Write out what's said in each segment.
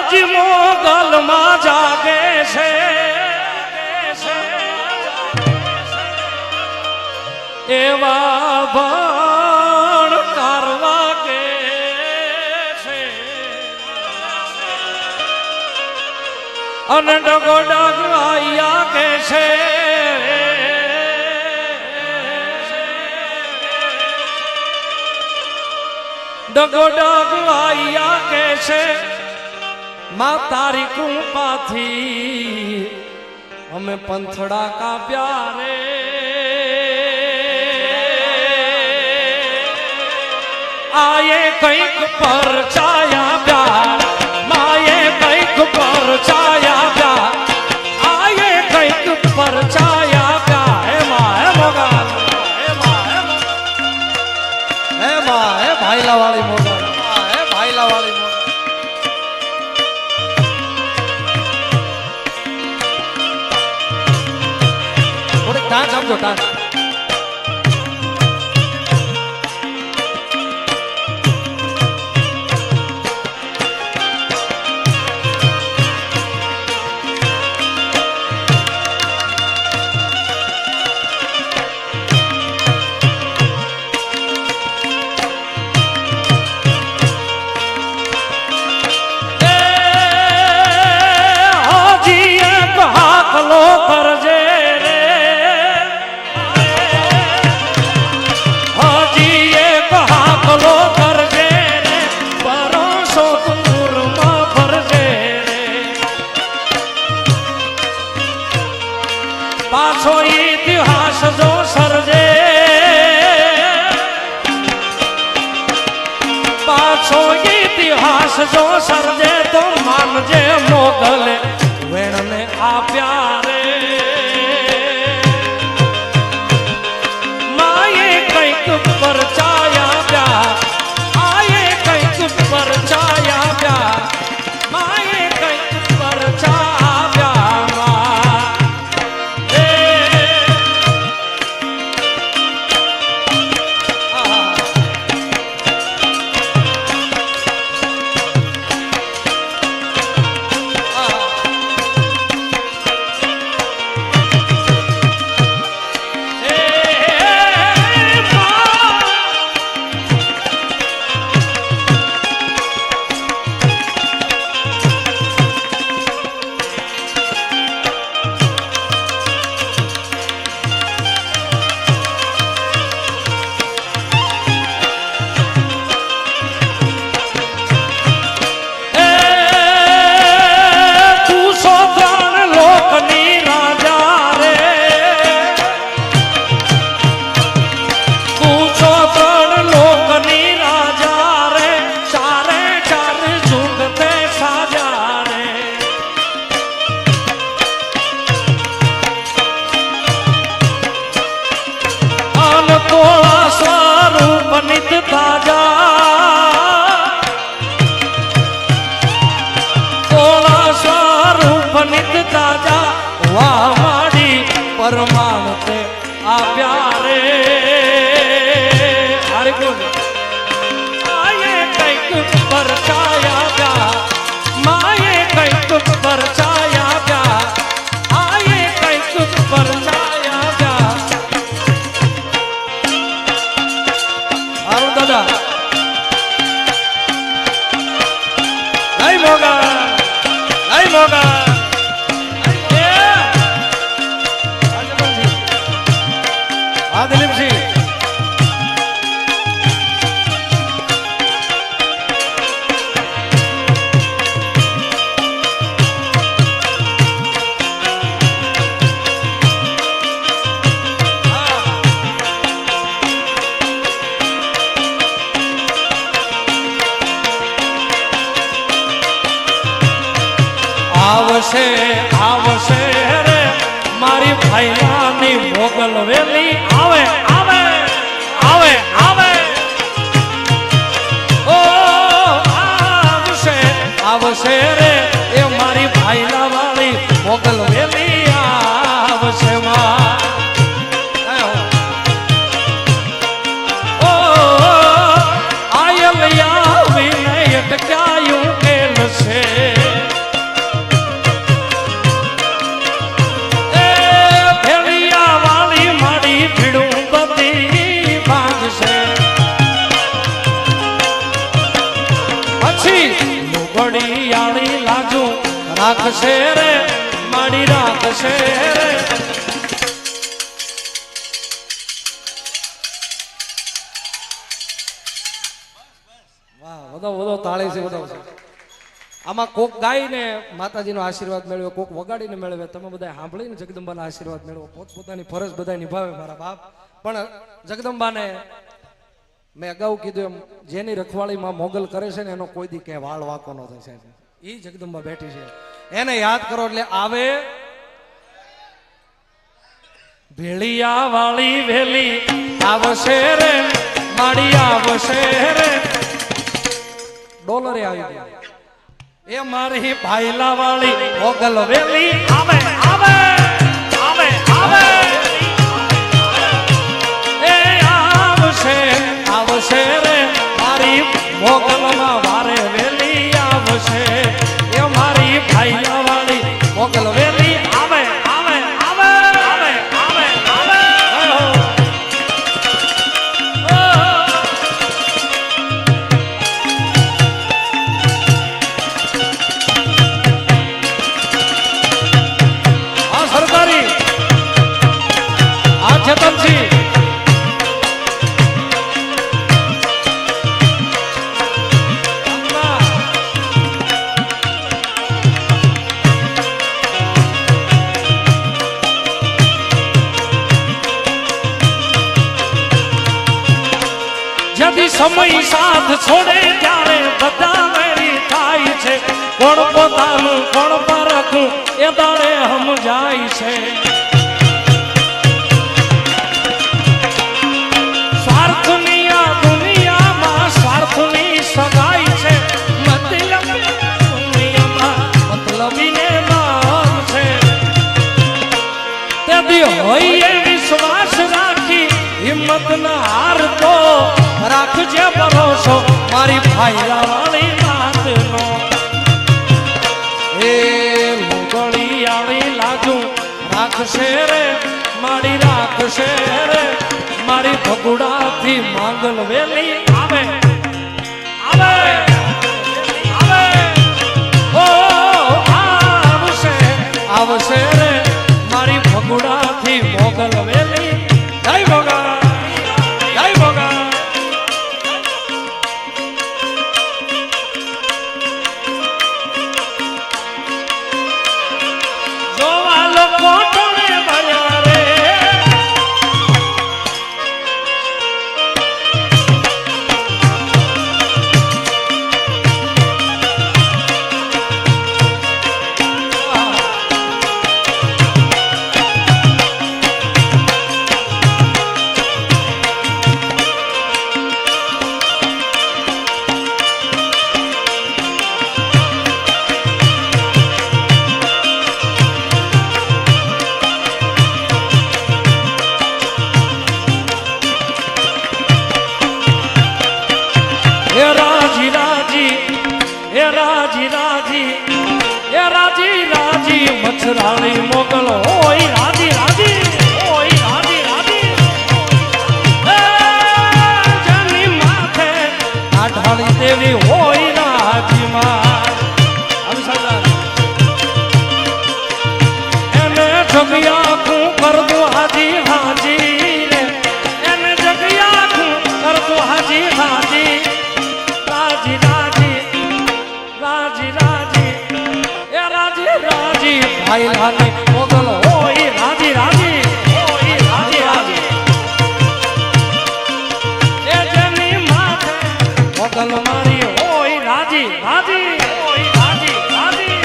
હજી મોગલમાં જાગે છે એવા ભણ કરવા કે છે અને ડગો ડગવાયા કે છે ડગો ડગવાયા કે છે માં તારી કૃપાથી અમે પંથડા કાપ્યા રે આયે કંઈક પર છાયા પ્યાર માયે કંઈક પર છાયા પ્યાર આયે કંઈક પર છાયા પ્યાર હે માં હે મોગલ હે માં હે ભાઈલા વાળી મોગલ હે ભાઈલા વાળી મોગલ થોડીક ટાંચ આપજો ટાંચ પાછો ઇતિહાસ જો સર્જે પાછો ઇતિહાસ જો સર્જે તો માનજે મોગલે વેણને આપ્યા રે માયે કંઈક પર છાયા પ્યા આયે કંઈક પર છાયા પ્યા માયે કંઈક પર છાયા પરમાણતે આપ્યા રે હરે આયે કંઈક પર છાયા પ્યા માયે કંઈક પર છાયા પ્યા આયે કંઈક પર છાયા પ્યા આરો દાદા લઈ મોગલ દિલીપસિંહ આવશે આવશે રે મારી ભાઈલાની મોગલ વેલી આવે આવે આવે આવે ઓ આવશે આવશે રે એ મારી ભાઈલા વાળી મોગલ વેલી આવશે માં ઓ આયલ આવીને અટકાયું કેલ છે પછી લુગડિયાળી લાજુ રાખશે રે મારી રાખશે રે. વાહ, વધો તાળી છે વધો છે. આમાં કોક ગાઈને માતાજીનો આશીર્વાદ મેળવે, કોક વગાડીને મેળવે. તમે બધા સાંભળીને જગદંબાના આશીર્વાદ મેળવો. પોતપોતાની ફરજ બધા નિભાવે મારા બાપ. પણ જગદંબાને મેં અગાઉ કીધું એમ, જેની રખવાળીમાં મોગલ કરે છે ને એનો કોઈ દી ક્યાંય વાળ વાંકો ન થશે. એ જગદંબા બેઠી છે, એને યાદ કરો એટલે આવે. ભેળિયા વાળી વેલી આવશે રે માડી આવશે રે. ડોલરે આવી ગયા એ મારી ભાઈલા વાળી મોગલ વેલી આવે આવે આવે આવે. એ આવશે આવશે રે મારી મોગલમાં વારે વેલી આવશે. એ મારી ભાઈલા વાળી મોગલ વેલી આવે આવે આવે આવે આવે આવે. ચેતનજી જદી સમય સાથ છોડે ત્યારે બધા વેરી થાય છે. કોણ પોતાનું કોણ પરખું એ દાડે સમજાય છે. સગાઈ છે મતલબીને નામ છે. તેથી હોય વિશ્વાસ રાખી હિંમત ના હારતો રાખજે ભરોસો મારી ભાઈલા વાળી વાતનો. એ લુગડિયાળી લાજુ રાખશે રે મારી રાખશે રે મારી ભગુડાથી માંગલ વેલી આવે આવે આવે. ઓ આવશે આવશે રે મારી ભગુડાથી મોગલ વેલી. જય ભોગા જય ભોગા. જોવા લોકો ટોળે ભર્યા રે. મચ્છરાળી મોગલ હોય રાજી રાજી હોય રાજી રાજી. જેની માથે આઢાળી દેવી હોય રાજી માં. એને જગ્યા હું કરતું હાજી હાજી રે. એને જગ્યા હું કરતું હાજી હાજી. રાજી રાજી રાજી રાજી એ રાજી રાજી ભાઈલાની મોગલ હોય રાજી રાજી હોય રાજી રાજી. એ જેની માથે મોગલ મારી હોય રાજી રાજી હોય રાજી રાજી.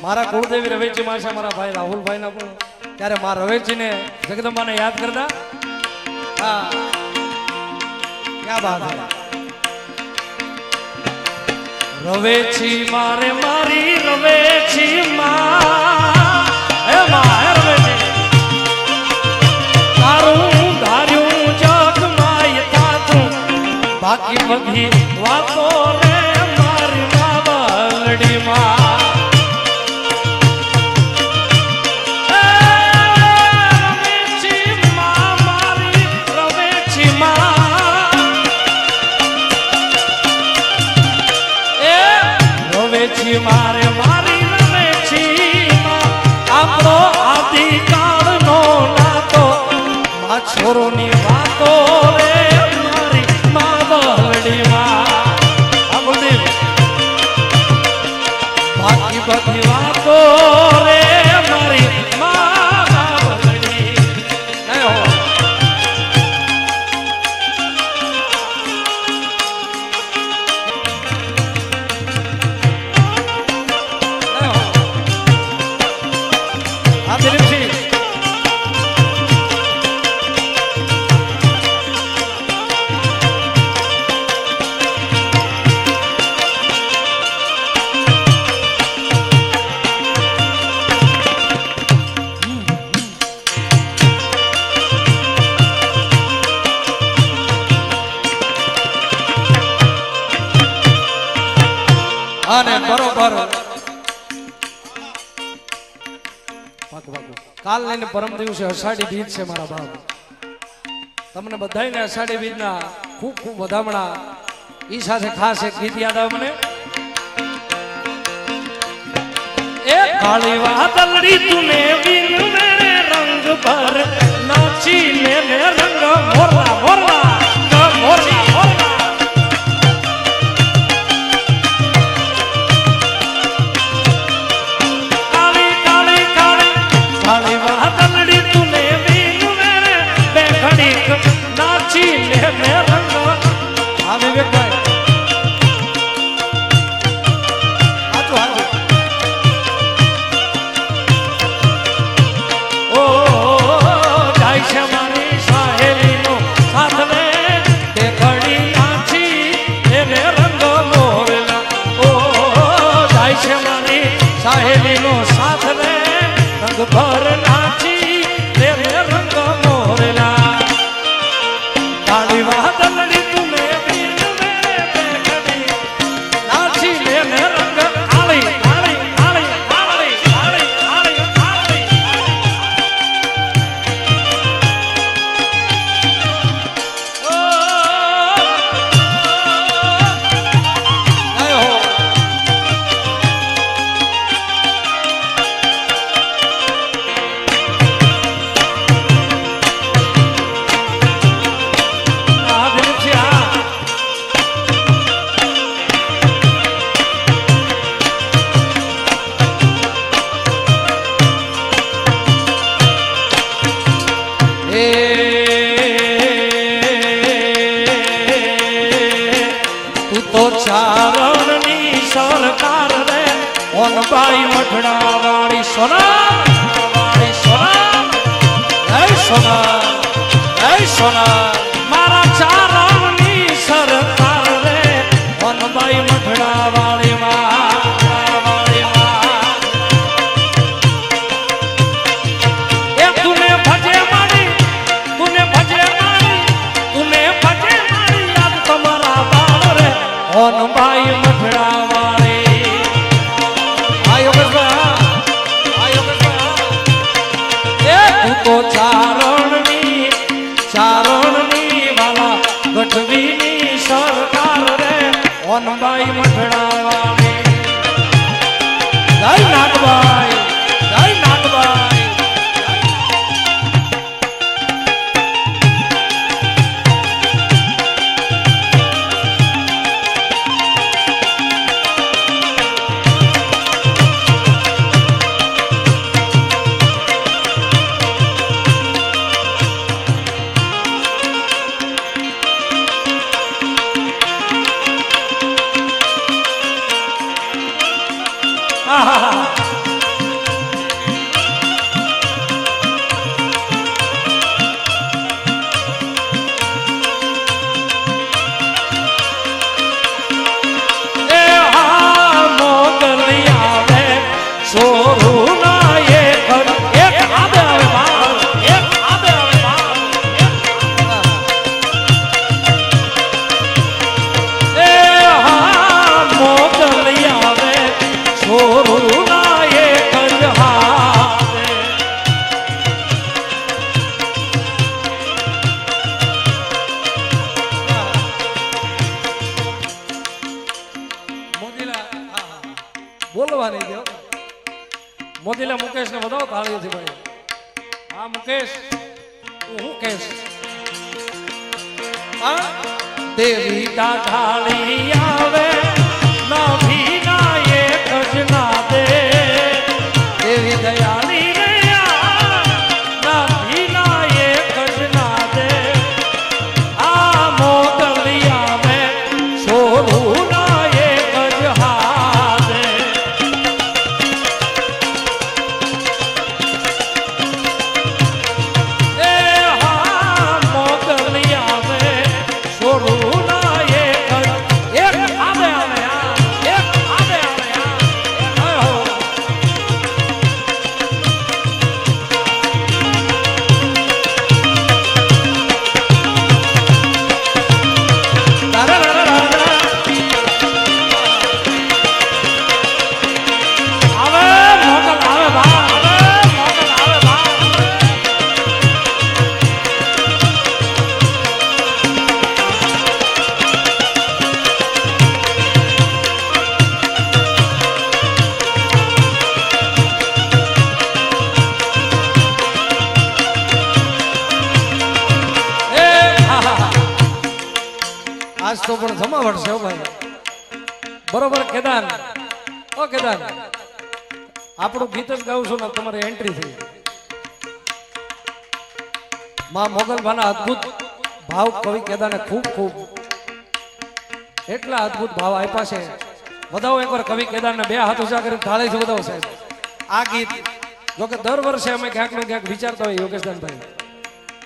મારા કુળદેવી રવેચી માં છે, મારા ભાઈ રાહુલભાઈ ના પણ ત્યારે મારા રવેચી ને જગદંબાને યાદ કરતા. હા ક્યાં બાત હે. રવેચી મારે મારી રવેચી માં હે માં હે રવેચી તારું ધાર્યું જગ માય થાતું બાકી બધી વાતો રે મારી માં બલડી માં. મારે મારી રવેચી આપણો આદિકાળ નો નાતો માં છોરો ની વાતો રે મારી માં બલડી માં બાકી બધી વાતો રે મારી માં બલડી. અને બરોબર કાલ લઈને પરમ દિવસે અષાઢી બીજ છે મારા બાપ. તમને બધાને અષાઢી બીજ ના ખૂબ ખૂબ વધામણા. ઈ સાથે ખાસ એક ગીત યાદ આવે મને. એ કાળી વાદળડી તુને બિન મેરે રંગ પર નાચી લે મે રંગ મોરલા મોરલા મોરલા મોરલા. નાચી લે મે રંગ આ વિવેકભાઈ આજો આજો. ઓ જાય છે મારી સાહેલીનો સાથ લે તે ઘડી નાચી લે મે રંગ મોરલા. ઓ જાય છે મારી સાહેલીનો સાથ લે રંગ ભર નાચી લે મે રંગ મોરલા. કાળી વાદળડી તુને બિન મેરે બેખડી નાચી લે મે રંગ આળી આળી આળી આળી આળી આળી આળી. ઓ આયો ચારણની સરકાર રે ઓનબાઈ મઠડા વાળી સોના વાળી સોના જય સોના જય સોના. મારા ચારણની સરકાર રે ઓનબાઈ મઠડા વાળી વાળી એ તુને ભજે મારી તુને ભજે મારી તુને ભજે મારી યાદ તમારા બાળ રે ઓનબાઈ મઠડા વાળી. આ યોગેશભાઈ આ યોગેશ છોરું ના એક આબે આવે બાપ, એક આબે આવે બાપ, એ હા મોગલી આવે છોરું ના એક જ હાથે. બોલવા નહીં દો. મોદીલા મુકેશ ને બતાવો તાળીઓથી ભાઈ. હા મુકેશ હું કેશ દેવી ઢાળી આવે નભી ના એક જ ના દે દેવી દયાળી રે નભી ના એક જ ના દે આ મોગલી આવે છોરું ના એક જ હાથે. એ હા મોગલી આવે છોરું ના એક આબે આવે એક આબે આવે આજ તો પણ જમાવટ છે ભાઈ. બરોબર કેદાર ઓ કેદાર આપણું ગીત જ ગાઉં છું ને તમારી એન્ટ્રી થઈ. માં મોગલભાના અદ્ભુત ભાવ કવિ કેદારને ખૂબ ખૂબ એટલા અદ્ભુત ભાવ આપ્યા છે. વધાવો એકવાર કવિ કેદારને બે હાથ ઊંચા કરીને થાળીથી વધાવો સાહેબ. આ ગીત જો કે દર વર્ષે અમે ક્યાંક ને ક્યાંક વિચારતા હોય યોગેશદાનભાઈ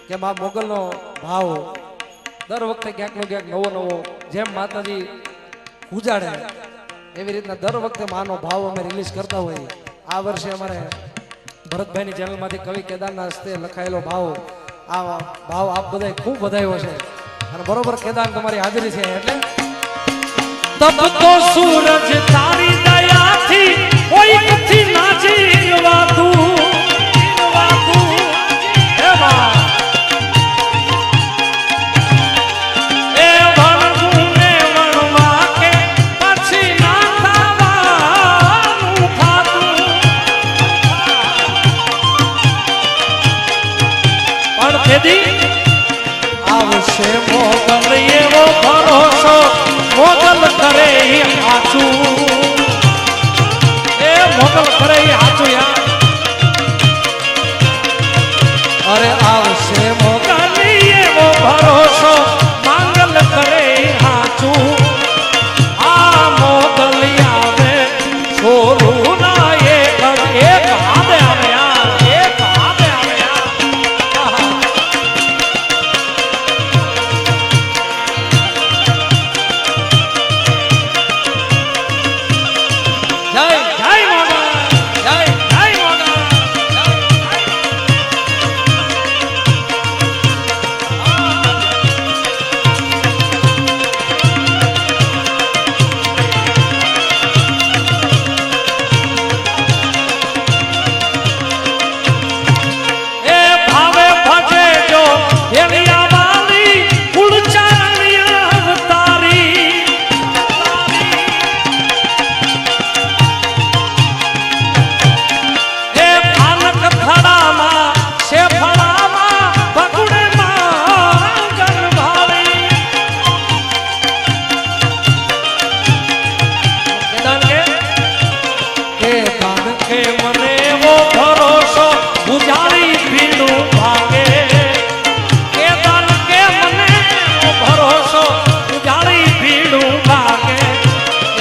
કે માં મોગલનો ભાવ દર વખતે ક્યાંક ને ક્યાંક નવો નવો જેમ માતાજી ઉજાડે એવી રીતના દર વખતે માનો ભાવ અમે રિલીઝ કરતા હોય. આ વર્ષે અમારે ભરતભાઈની ચેનલમાંથી કવિ કેદારના હસ્તે લખાયેલો ભાવ આ ભાવ આપ બધાય ખૂબ વધાયો છે. અને બરોબર કેદાર તમારી હાજરી છે એટલે તબ તો સૂરજ તારી દયાથી કોઈ નથી ના જીવાતું હે બા આવશે મોગલ એવો ભરોસો મોગલ કરે હાચું એ મોગલ કરે હાચું યાર. અરે આવશે મોગલ એવો ભરોસો માંગલ કરે હાચું આ મોગલ આવે છોરું ના એક આબે આવે યાર એક આબે આવે યાર. જય જય મોગલ જય જય મોગલ એ ભાવે ભજે જો એલિયા વાલી કુળચારણિયા અવતારી એ પાનક થડામાં શેફળામાં ભગુડે માંગલ ભાવી કે કાન કે મને એવો ભરોસો ઉજાડી ભીડું ભાગે કે દાન કે મને એવો ભરોસો ઉજાડી ભીડું ભાગે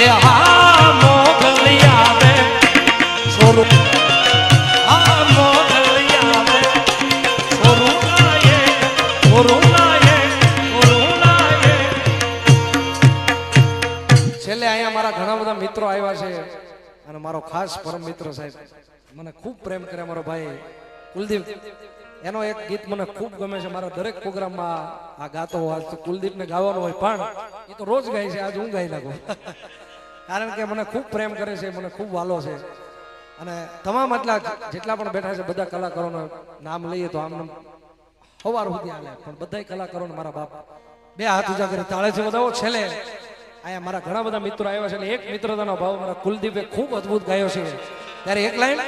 એ હા મોગલી આવે છોરું આ મોગલી આવે છોરું નાયે છોરું નાયે છોરું નાયે. છેલ્લે અહીંયા મારા ઘણા બધા મિત્રો આવ્યા છે અને મારો ખાસ પરમ મિત્ર સાહેબ મને ખૂબ પ્રેમ કરે મારો ભાઈ કુલદીપ. એનો એક ગીત મને ખૂબ ગમે છે. મારા દરેક પ્રોગ્રામમાં આ ગાતો હોય. આજ તો કુલદીપને ગાવાનું હોય પણ એ તો રોજ ગાય છે. આજ હું ગાઈ નાખું કારણ કે મને ખૂબ પ્રેમ કરે છે, મને ખૂબ વાલો છે. અને તમામ એટલા જેટલા પણ બેઠા છે બધા કલાકારોનું નામ લઈએ તો આમ સવાર સુધી હાલે, પણ બધા કલાકારોને મારા બાપ બે હાથ ઊંચા કરી તાળે છે બધા. છેલ્લે અહીંયા મારા ઘણા બધા મિત્રો આવ્યા છે અને એક મિત્રતાનો ભાવ મારા કુલદીપે ખૂબ અદ્ભુત ગાયો છે. ત્યારે એક લાઈન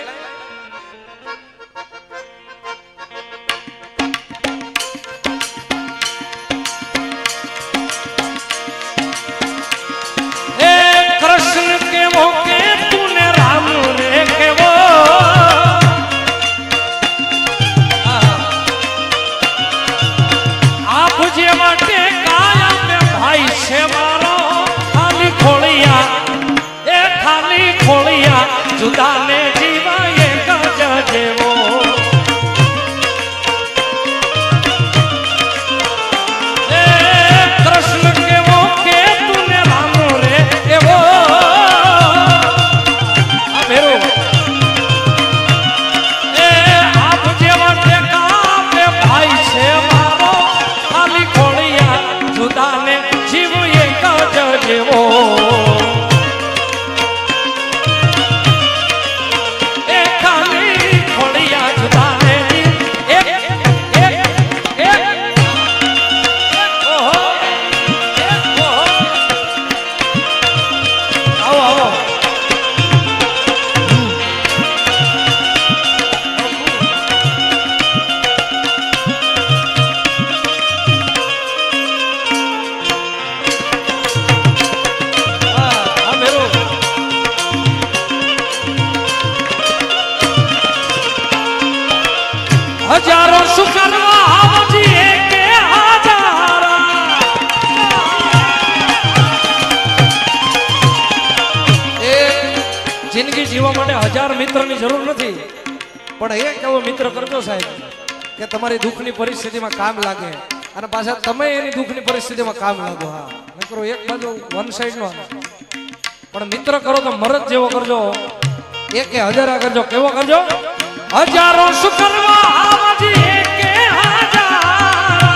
जुदाने जीवा ये गज जेवो ए कृष्ण केवो के तूने राम रे एवो आ भेरो ए आप जेवा टेका पे भाई छे मारो खाली खोलिया जुदाने जीव ये गज जेवो हजारों शुकरवा आवजी के हजारा એ જિંદગી જીવવા માટે 1000 મિત્રની જરૂર નથી, પણ એક એવો મિત્ર કરજો સાહેબ કે તમારી દુઃખની પરિસ્થિતિમાં કામ લાગે અને પાછા તમે એની દુઃખની પરિસ્થિતિમાં કામ લાગો. હા નકરો એક બાજુ વન સાઈડ નો, પણ મિત્ર કરો તો મરદ જેવો કરજો, એક કે હજારા કરજો. કેવો કરજો? हजारों शुकरवा आवजी के हजारा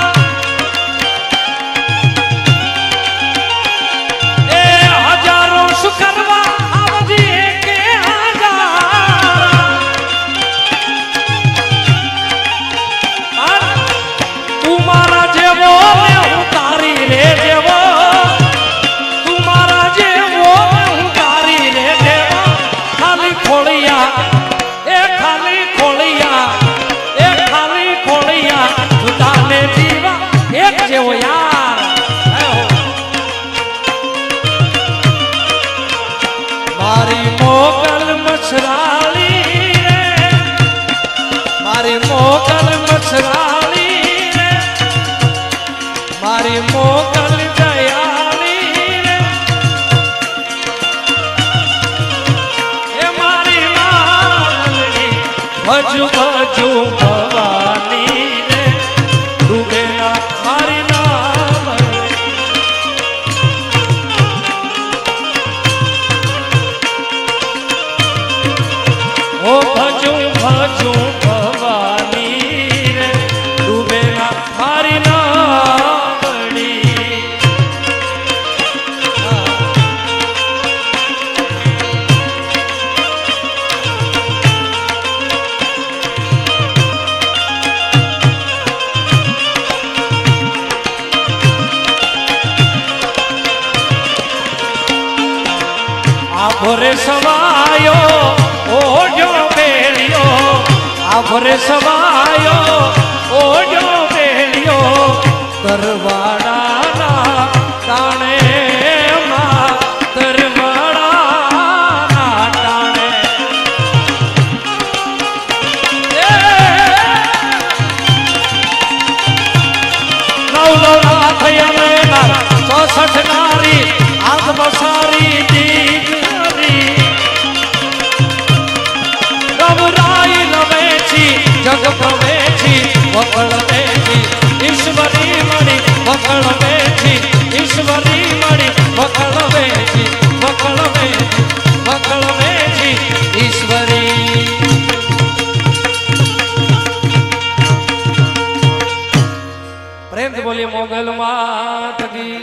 ए हजारों शुकरवा आवजी के हजारा तुम्हारा जेवो मैं हूँ तारी रे जेवो तुम्हारा जेवो मैं हूँ तारी रे जेवो खाली खोलिया जेवो यार मारी मोगल मछराली रे मारी मोगल मछराली रे मारी मोगल दयाली रे ए मारी मालनी भजू भजू भवानी रे डूबे ना मारी ओ भजू भजू भवानी रे डूबे ना मारी नावड़ी आभरे सवायो ओजो बेलियो आभरे सवायो ओजो बेलियो तरवाड़ा ना ताणे मां तरवाड़ा ना ताणे नौ नौ नाथ यमेना 64 नारी आंख बसारी जग प्रवेशी वकल बेची ईश्वरी मणि वकल बेची ईश्वरी मणि वकल बेची वकल बेची ईश्वरी મોગલ માત કી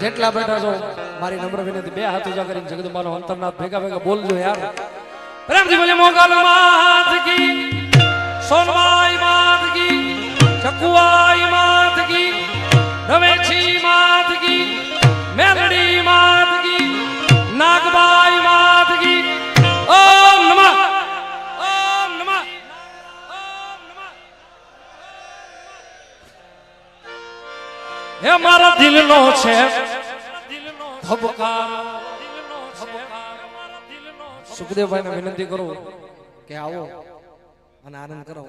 જેટલા બેઠા છો મારી નમ્ર વિનંતી બે હાથ ઊંચા કરીને જગદંબાનો અંતરનાથ ભેગા ભેગા બોલજો યાર. પ્રેમથી બોલે મોગલ માત કી સોનબાઈ માત કી ચકુઆઈ માત કી રમેશી માત કી મેલડી માત કી નાગબાઈ માત કી ઓમ નમઃ ઓમ નમઃ ઓમ નમઃ. હે મારા દિલનો છે ધબકારો સુખદેવભાઈને વિનંતી કરું કે આવો અને આનંદ કરો.